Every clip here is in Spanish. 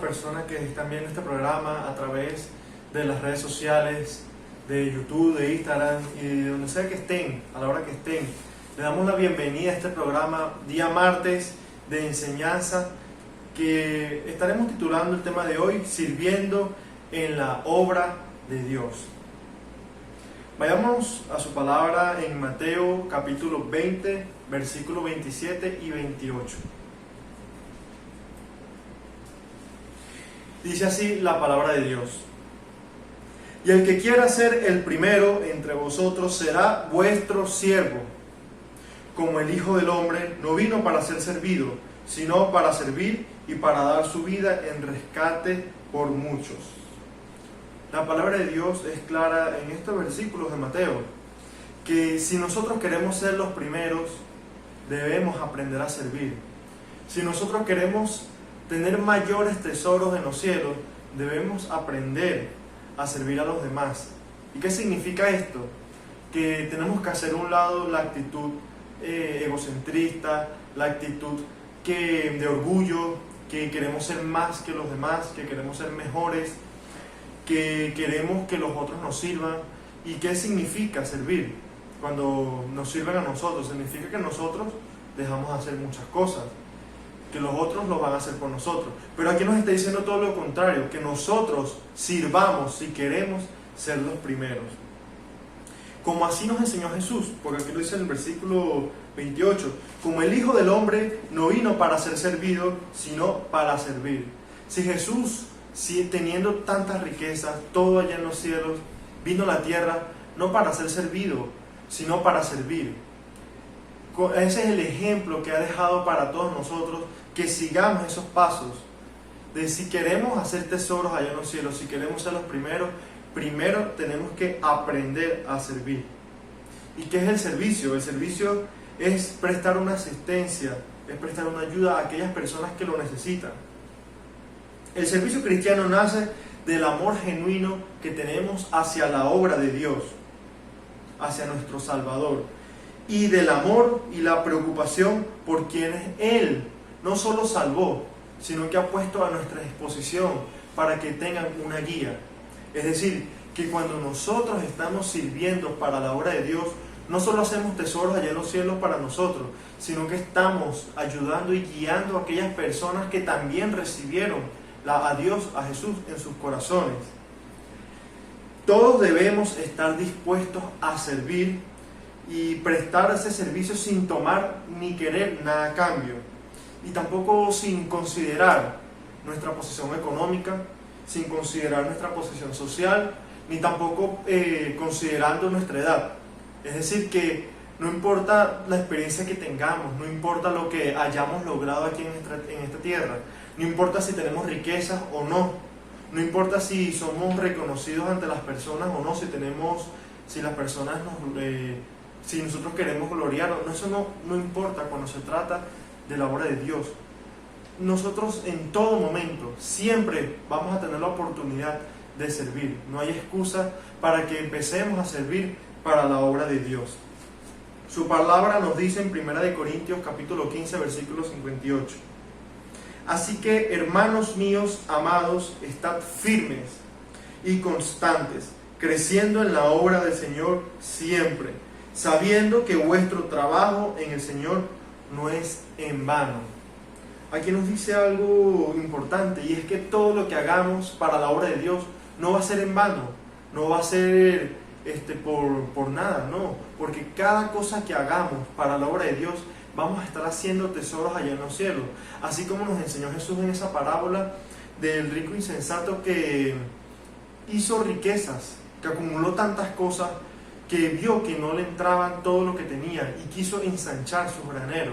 personas que están viendo este programa a través de las redes sociales, de YouTube, de Instagram y de donde sea que estén, a la hora que estén. Le damos la bienvenida a este programa, día martes de enseñanza, que estaremos titulando el tema de hoy, Sirviendo en la Obra de Dios. Vayamos a su palabra en Mateo capítulo 20, versículos 27 y 28. Dice así la palabra de Dios: y el que quiera ser el primero entre vosotros será vuestro siervo, como el Hijo del Hombre no vino para ser servido, sino para servir y para dar su vida en rescate por muchos. La palabra de Dios es clara en estos versículos de Mateo, que si nosotros queremos ser los primeros, debemos aprender a servir. Si nosotros queremos tener mayores tesoros en los cielos, debemos aprender a servir a los demás. ¿Y qué significa esto? Que tenemos que hacer a un lado la actitud egocentrista, la actitud de orgullo, que queremos ser más que los demás, que queremos ser mejores, que queremos que los otros nos sirvan. ¿Y qué significa servir? Cuando nos sirven a nosotros, significa que nosotros dejamos de hacer muchas cosas, que los otros lo van a hacer por nosotros. Pero aquí nos está diciendo todo lo contrario, que nosotros sirvamos si queremos ser los primeros. Como así nos enseñó Jesús, porque aquí lo dice en el versículo 28, como el Hijo del Hombre no vino para ser servido, sino para servir. Si Jesús, teniendo tantas riquezas, todo allá en los cielos, vino a la tierra no para ser servido, sino para servir. Ese es el ejemplo que ha dejado para todos nosotros, que sigamos esos pasos de si queremos hacer tesoros allá en los cielos, si queremos ser los primeros, primero tenemos que aprender a servir. ¿Y qué es el servicio? El servicio es prestar una asistencia, es prestar una ayuda a aquellas personas que lo necesitan. El servicio cristiano nace del amor genuino que tenemos hacia la obra de Dios, hacia nuestro Salvador, y del amor y la preocupación por quienes Él no solo salvó, sino que ha puesto a nuestra disposición para que tengan una guía. Es decir, que cuando nosotros estamos sirviendo para la obra de Dios, no solo hacemos tesoros allá en los cielos para nosotros, sino que estamos ayudando y guiando a aquellas personas que también recibieron a Dios, a Jesús en sus corazones. Todos debemos estar dispuestos a servir y prestar ese servicio sin tomar ni querer nada a cambio, y tampoco sin considerar nuestra posición económica, sin considerar nuestra posición social, ni tampoco considerando nuestra edad. Es decir, que no importa la experiencia que tengamos, no importa lo que hayamos logrado aquí en esta tierra, no importa si tenemos riquezas o no, no importa si somos reconocidos ante las personas o no, si las personas si nosotros queremos gloriarnos, eso no importa cuando se trata de la obra de Dios. Nosotros en todo momento, siempre vamos a tener la oportunidad de servir. No hay excusa para que empecemos a servir para la obra de Dios. Su palabra nos dice en 1 Corintios capítulo 15, versículo 58. Así que, hermanos míos amados, estad firmes y constantes, creciendo en la obra del Señor siempre, sabiendo que vuestro trabajo en el Señor no es en vano. Aquí nos dice algo importante, y es que todo lo que hagamos para la obra de Dios no va a ser en vano, no va a ser por nada, no, porque cada cosa que hagamos para la obra de Dios vamos a estar haciendo tesoros allá en los cielos, así como nos enseñó Jesús en esa parábola del rico insensato que hizo riquezas, que acumuló tantas cosas, que vio que no le entraban todo lo que tenía y quiso ensanchar su granero.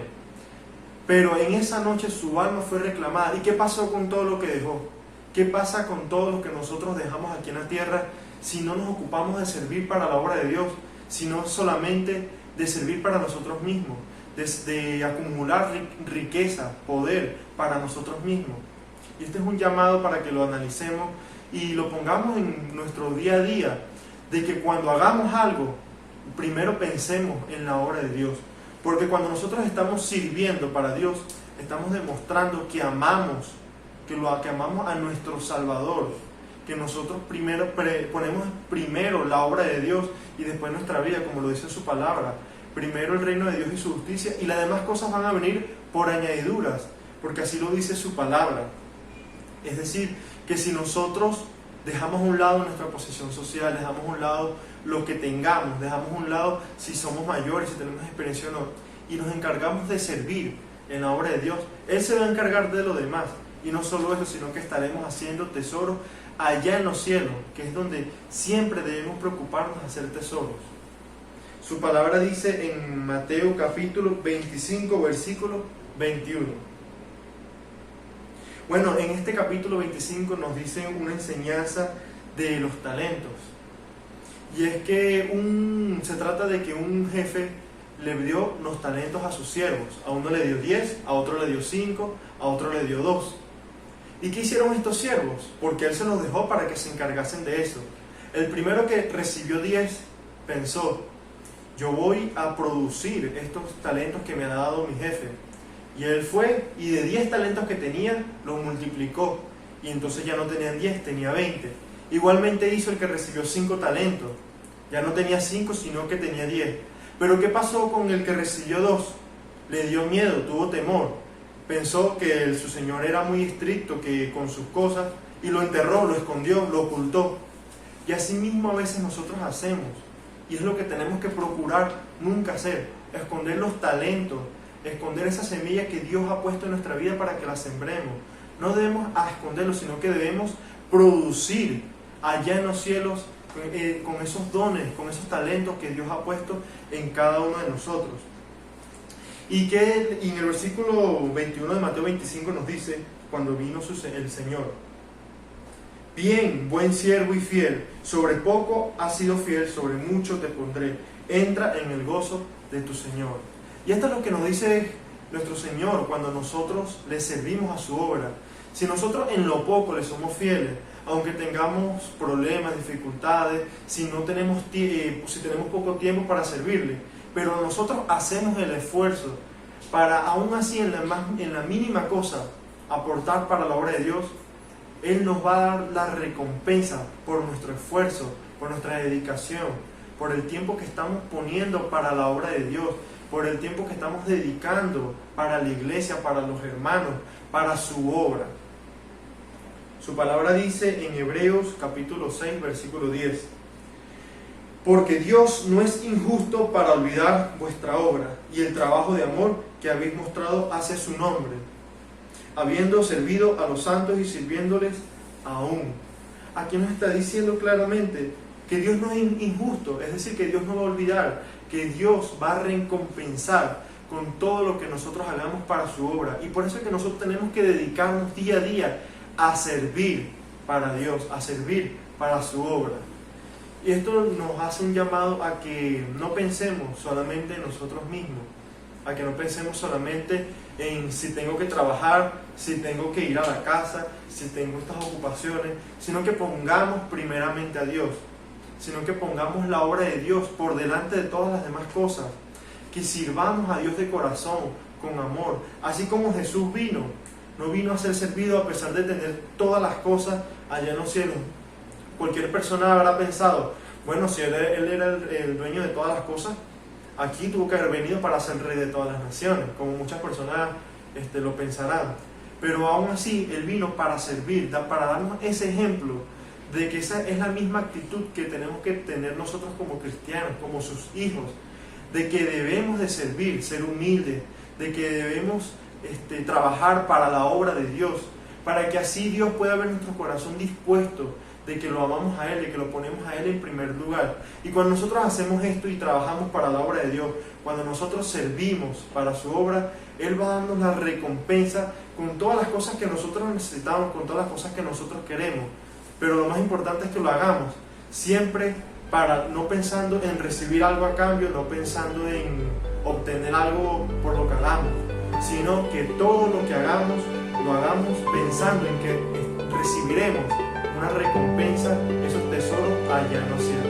Pero en esa noche su alma fue reclamada. ¿Y qué pasó con todo lo que dejó? ¿Qué pasa con todo lo que nosotros dejamos aquí en la tierra si no nos ocupamos de servir para la obra de Dios, sino solamente de servir para nosotros mismos, de acumular riqueza, poder para nosotros mismos? Y este es un llamado para que lo analicemos y lo pongamos en nuestro día a día, de que cuando hagamos algo, primero pensemos en la obra de Dios. Porque cuando nosotros estamos sirviendo para Dios, estamos demostrando que amamos que amamos a nuestro Salvador, que nosotros ponemos primero la obra de Dios y después nuestra vida, como lo dice su palabra. Primero el reino de Dios y su justicia, y las demás cosas van a venir por añadiduras, porque así lo dice su palabra. Es decir, que si nosotros dejamos a un lado nuestra posición social, dejamos a un lado lo que tengamos, dejamos a un lado si somos mayores, si tenemos experiencia o no, y nos encargamos de servir en la obra de Dios, Él se va a encargar de lo demás. Y no solo eso, sino que estaremos haciendo tesoros allá en los cielos, que es donde siempre debemos preocuparnos de hacer tesoros. Su palabra dice en Mateo capítulo 25, versículo 21. Bueno, en este capítulo 25 nos dice una enseñanza de los talentos. Y es que se trata de que un jefe le dio los talentos a sus siervos. A uno le dio 10, a otro le dio 5, a otro le dio 2. ¿Y qué hicieron estos siervos? Porque él se los dejó para que se encargasen de eso. El primero que recibió 10 pensó: yo voy a producir estos talentos que me ha dado mi jefe. Y él fue y de 10 talentos que tenía, los multiplicó. Y entonces ya no tenían 10, tenía 20. Igualmente hizo el que recibió 5 talentos. Ya no tenía 5, sino que tenía 10. Pero ¿qué pasó con el que recibió 2? Le dio miedo, tuvo temor. Pensó que su señor era muy estricto con sus cosas y lo enterró, lo escondió, lo ocultó. Y así mismo a veces nosotros hacemos. Y es lo que tenemos que procurar nunca hacer: esconder los talentos, esconder esa semilla que Dios ha puesto en nuestra vida para que la sembremos. No debemos esconderlo, sino que debemos producir allá en los cielos con esos dones, con esos talentos que Dios ha puesto en cada uno de nosotros. Y en el versículo 21 de Mateo 25 nos dice, cuando vino el Señor: bien, buen siervo y fiel, sobre poco has sido fiel, sobre mucho te pondré, entra en el gozo de tu Señor. Y esto es lo que nos dice nuestro Señor cuando nosotros le servimos a su obra. Si nosotros en lo poco le somos fieles, aunque tengamos problemas, dificultades, si tenemos poco tiempo para servirle, pero nosotros hacemos el esfuerzo para, aún así, en la mínima cosa, aportar para la obra de Dios, Él nos va a dar la recompensa por nuestro esfuerzo, por nuestra dedicación, por el tiempo que estamos poniendo para la obra de Dios, por el tiempo que estamos dedicando para la iglesia, para los hermanos, para su obra. Su palabra dice en Hebreos capítulo 6, versículo 10: porque Dios no es injusto para olvidar vuestra obra y el trabajo de amor que habéis mostrado hacia su nombre, habiendo servido a los santos y sirviéndoles aún. Aquí nos está diciendo claramente que Dios no es injusto, es decir, que Dios no va a olvidar, que Dios va a recompensar con todo lo que nosotros hagamos para su obra. Y por eso es que nosotros tenemos que dedicarnos día a día a servir para Dios, a servir para su obra. Y esto nos hace un llamado a que no pensemos solamente en nosotros mismos, a que no pensemos solamente en si tengo que trabajar, si tengo que ir a la casa, si tengo estas ocupaciones, sino que pongamos primeramente a Dios, sino que pongamos la obra de Dios por delante de todas las demás cosas, que sirvamos a Dios de corazón, con amor, así como Jesús no vino a ser servido a pesar de tener todas las cosas allá en los cielos. Cualquier persona habrá pensado, bueno, si él era el dueño de todas las cosas, aquí tuvo que haber venido para ser rey de todas las naciones, como muchas personas lo pensarán. Pero aún así, Él vino para servir, para darnos ese ejemplo de que esa es la misma actitud que tenemos que tener nosotros como cristianos, como sus hijos, de que debemos de servir, ser humildes, de que debemos trabajar para la obra de Dios, para que así Dios pueda ver nuestro corazón dispuesto, de que lo amamos a Él, de que lo ponemos a Él en primer lugar. Y cuando nosotros hacemos esto y trabajamos para la obra de Dios, cuando nosotros servimos para su obra, Él va dando la recompensa con todas las cosas que nosotros necesitamos, con todas las cosas que nosotros queremos. Pero lo más importante es que lo hagamos siempre no pensando en recibir algo a cambio, no pensando en obtener algo por lo que hagamos, sino que todo lo que hagamos, lo hagamos pensando en que recibiremos una recompensa, esos tesoros allá en los cielos.